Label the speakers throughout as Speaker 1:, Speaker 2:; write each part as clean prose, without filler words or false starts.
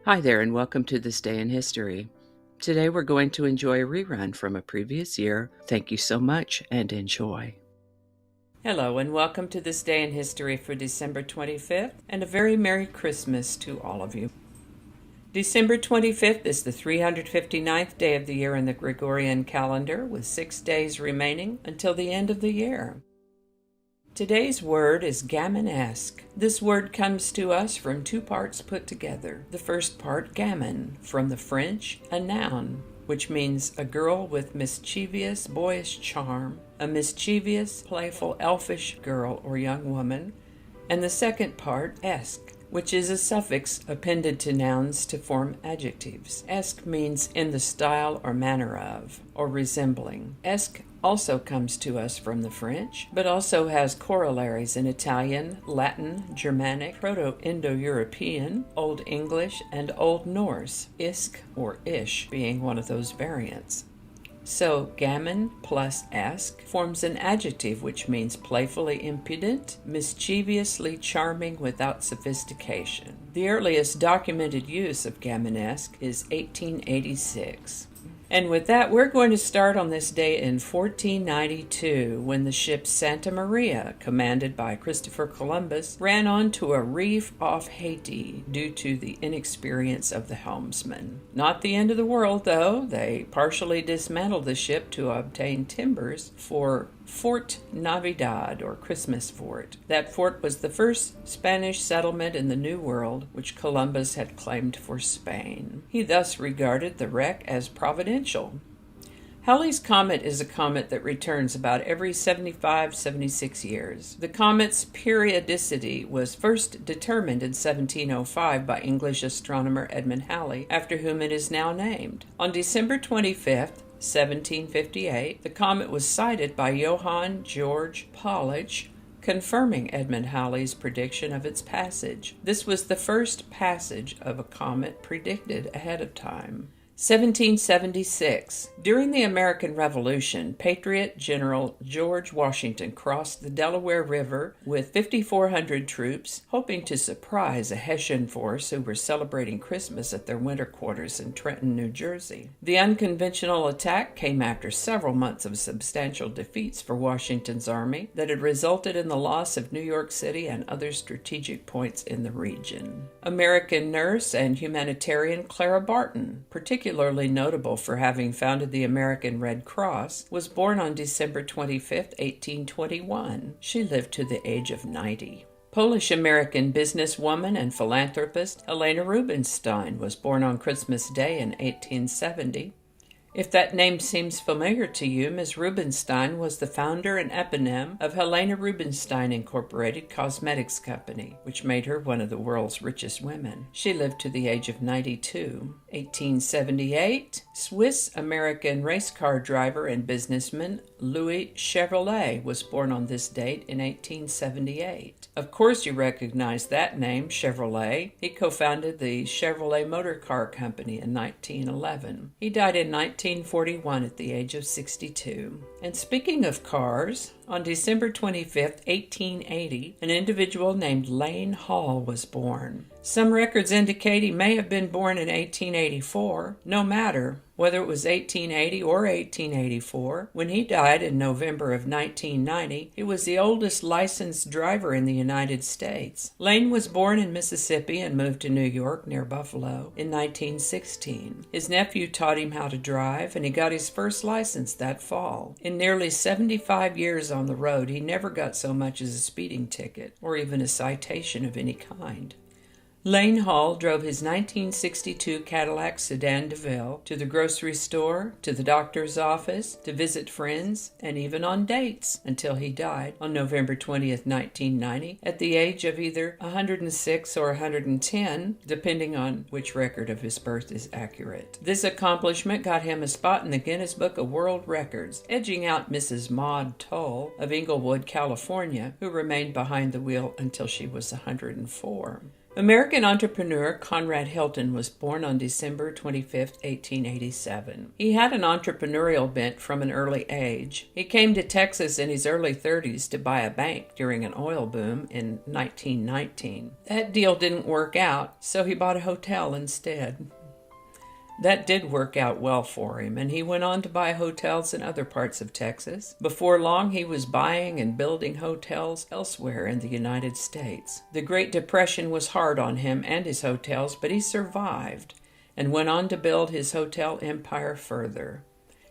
Speaker 1: Hi there, and welcome to This Day in History. Today we're going to enjoy a rerun from a previous year. Thank you so much and enjoy. Hello, and welcome to This Day in History for December 25th, and a very Merry Christmas to all of you. December 25th is the 359th day of the year in the Gregorian calendar, with 6 days remaining until the end of the year. Today's word is gammon-esque. This word comes to us from two parts put together. The first part, gammon, from the French, a noun, which means a girl with mischievous, boyish charm, a mischievous, playful, elfish girl or young woman, and the second part, esque, which is a suffix appended to nouns to form adjectives. Esque means in the style or manner of, or resembling. Esque also comes to us from the French, but also has corollaries in Italian, Latin, Germanic, Proto-Indo-European, Old English, and Old Norse, isk or ish being one of those variants. So, gammon plus esque forms an adjective which means playfully impudent, mischievously charming without sophistication. The earliest documented use of gammon-esque is 1886. And with that, we're going to start on this day in 1492, when the ship Santa Maria, commanded by Christopher Columbus, ran onto a reef off Haiti due to the inexperience of the helmsman. Not the end of the world, though. They partially dismantled the ship to obtain timbers for Fort Navidad, or Christmas Fort. That fort was the first Spanish settlement in the New World, which Columbus had claimed for Spain. He thus regarded the wreck as providential. Halley's Comet is a comet that returns about every 76 years. The comet's periodicity was first determined in 1705 by English astronomer Edmund Halley, after whom it is now named. On December 25th, 1758, the comet was sighted by Johann Georg Palach, confirming Edmund Halley's prediction of its passage. This was the first passage of a comet predicted ahead of time. 1776. During the American Revolution, Patriot General George Washington crossed the Delaware River with 5,400 troops, hoping to surprise a Hessian force who were celebrating Christmas at their winter quarters in Trenton, New Jersey. The unconventional attack came after several months of substantial defeats for Washington's army that had resulted in the loss of New York City and other strategic points in the region. American nurse and humanitarian Clara Barton, particularly notable for having founded the American Red Cross, was born on December 25, 1821. She lived to the age of 90. Polish-American businesswoman and philanthropist Helena Rubinstein was born on Christmas Day in 1870. If that name seems familiar to you, Ms. Rubinstein was the founder and eponym of Helena Rubinstein Incorporated Cosmetics Company, which made her one of the world's richest women. She lived to the age of 92. 1878, Swiss-American race car driver and businessman Louis Chevrolet was born on this date in 1878. Of course you recognize that name, Chevrolet. He co-founded the Chevrolet Motor Car Company in 1911. He died in 1941 at the age of 62. And speaking of cars, on December 25, 1880, an individual named Lane Hall was born. Some records indicate he may have been born in 1884. No matter whether it was 1880 or 1884, when he died in November of 1990, he was the oldest licensed driver in the United States. Lane was born in Mississippi and moved to New York near Buffalo in 1916. His nephew taught him how to drive, and he got his first license that fall. In nearly 75 years on the road, he never got so much as a speeding ticket or even a citation of any kind. Lane Hall drove his 1962 Cadillac Sedan DeVille to the grocery store, to the doctor's office, to visit friends, and even on dates, until he died on November 20th, 1990, at the age of either 106 or 110, depending on which record of his birth is accurate. This accomplishment got him a spot in the Guinness Book of World Records, edging out Mrs. Maud Toll of Inglewood, California, who remained behind the wheel until she was 104. American entrepreneur Conrad Hilton was born on December 25, 1887. He had an entrepreneurial bent from an early age. He came to Texas in his early 30s to buy a bank during an oil boom in 1919. That deal didn't work out, so he bought a hotel instead. That did work out well for him, and he went on to buy hotels in other parts of Texas. Before long, he was buying and building hotels elsewhere in the United States. The Great Depression was hard on him and his hotels, but he survived and went on to build his hotel empire further.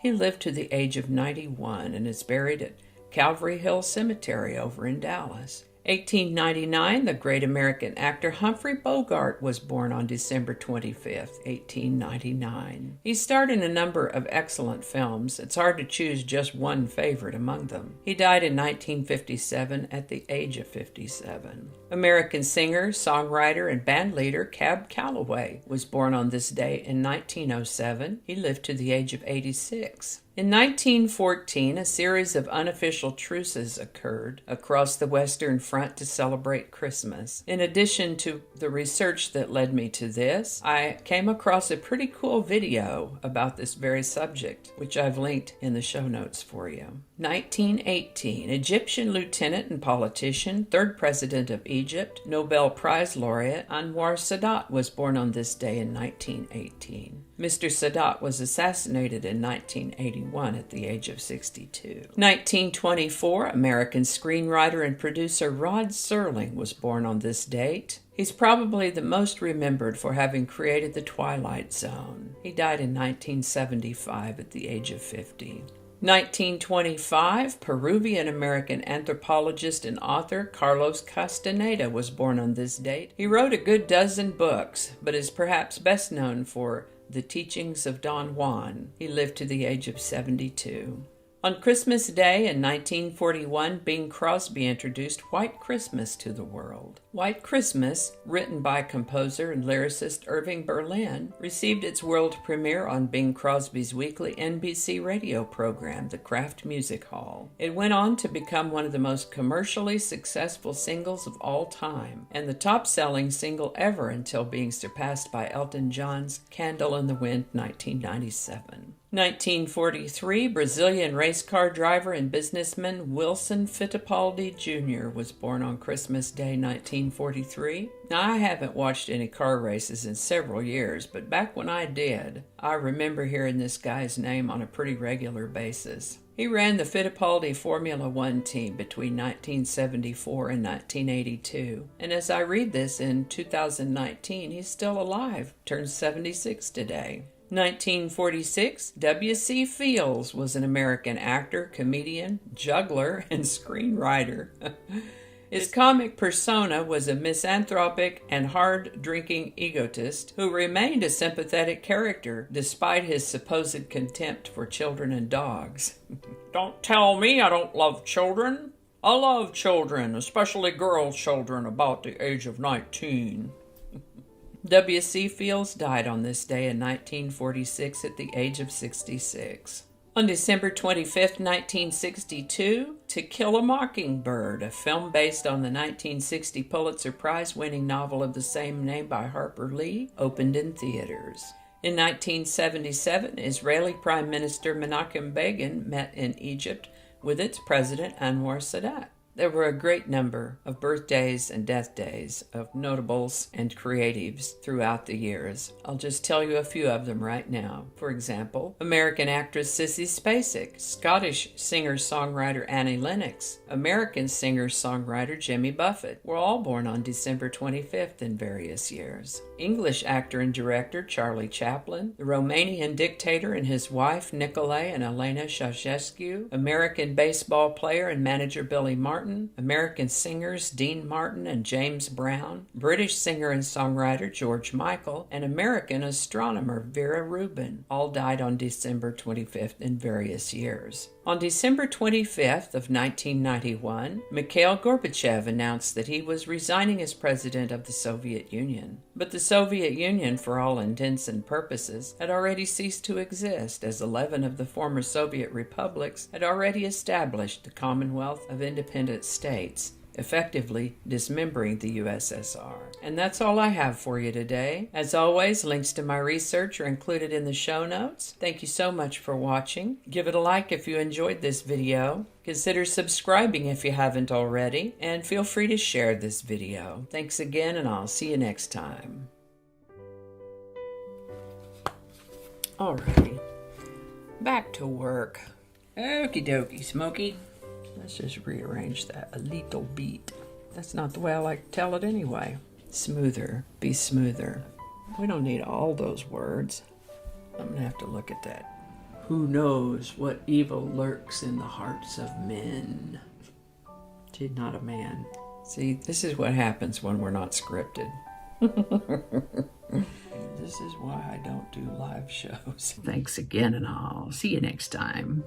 Speaker 1: He lived to the age of 91 and is buried at Calvary Hill Cemetery over in Dallas. 1899, the great American actor Humphrey Bogart was born on December 25th, 1899. He starred in a number of excellent films. It's hard to choose just one favorite among them. He died in 1957 at the age of 57. American singer, songwriter, and bandleader Cab Calloway was born on this day in 1907. He lived to the age of 86. In 1914, a series of unofficial truces occurred across the Western Front to celebrate Christmas. In addition to the research that led me to this, I came across a pretty cool video about this very subject, which I've linked in the show notes for you. 1918, Egyptian lieutenant and politician, third president of Egypt, Nobel Prize laureate Anwar Sadat was born on this day in 1918. Mr. Sadat was assassinated in 1981 at the age of 62. 1924, American screenwriter and producer Rod Serling was born on this date. He's probably the most remembered for having created The Twilight Zone. He died in 1975 at the age of 50. 1925, Peruvian-American anthropologist and author Carlos Castaneda was born on this date. He wrote a good dozen books, but is perhaps best known for The Teachings of Don Juan. He lived to the age of 72. On Christmas Day in 1941, Bing Crosby introduced White Christmas to the world. White Christmas, written by composer and lyricist Irving Berlin, received its world premiere on Bing Crosby's weekly NBC radio program, The Kraft Music Hall. It went on to become one of the most commercially successful singles of all time, and the top-selling single ever until being surpassed by Elton John's Candle in the Wind, 1997. 1943, Brazilian race car driver and businessman Wilson Fittipaldi Jr. was born on Christmas Day, 1943. Now, I haven't watched any car races in several years, but back when I did, I remember hearing this guy's name on a pretty regular basis. He ran the Fittipaldi Formula One team between 1974 and 1982, and as I read this in 2019, he's still alive, turned 76 today. 1946, W.C. Fields was an American actor, comedian, juggler, and screenwriter. His comic persona was a misanthropic and hard-drinking egotist who remained a sympathetic character despite his supposed contempt for children and dogs. Don't tell me I don't love children. I love children, especially girl children about the age of 19. W.C. Fields died on this day in 1946 at the age of 66. On December 25, 1962, To Kill a Mockingbird, a film based on the 1960 Pulitzer Prize-winning novel of the same name by Harper Lee, opened in theaters. In 1977, Israeli Prime Minister Menachem Begin met in Egypt with its president Anwar Sadat. There were a great number of birthdays and death days of notables and creatives throughout the years. I'll just tell you a few of them right now. For example, American actress Sissy Spacek, Scottish singer-songwriter Annie Lennox, American singer-songwriter Jimmy Buffett were all born on December 25th in various years. English actor and director Charlie Chaplin, the Romanian dictator and his wife Nicolae and Elena Ceausescu, American baseball player and manager Billy Martin, American singers Dean Martin and James Brown, British singer and songwriter George Michael, and American astronomer Vera Rubin all died on December 25th in various years. On December 25th of 1991, Mikhail Gorbachev announced that he was resigning as president of the Soviet Union. But the Soviet Union, for all intents and purposes, had already ceased to exist, as 11 of the former Soviet republics had already established the Commonwealth of Independent States, effectively dismembering the USSR. And that's all I have for you today. As always, links to my research are included in the show notes. Thank you so much for watching. Give it a like if you enjoyed this video. Consider subscribing if you haven't already, and feel free to share this video. Thanks again, and I'll see you next time. Alrighty, back to work. Okie dokie, Smokey. Let's just rearrange that a little bit. That's not the way I like to tell it anyway. Smoother, be smoother. We don't need all those words. I'm gonna have to look at that. Who knows what evil lurks in the hearts of men? She's not a man. See, this is what happens when we're not scripted. This is why I don't do live shows. Thanks again, and I'll see you next time.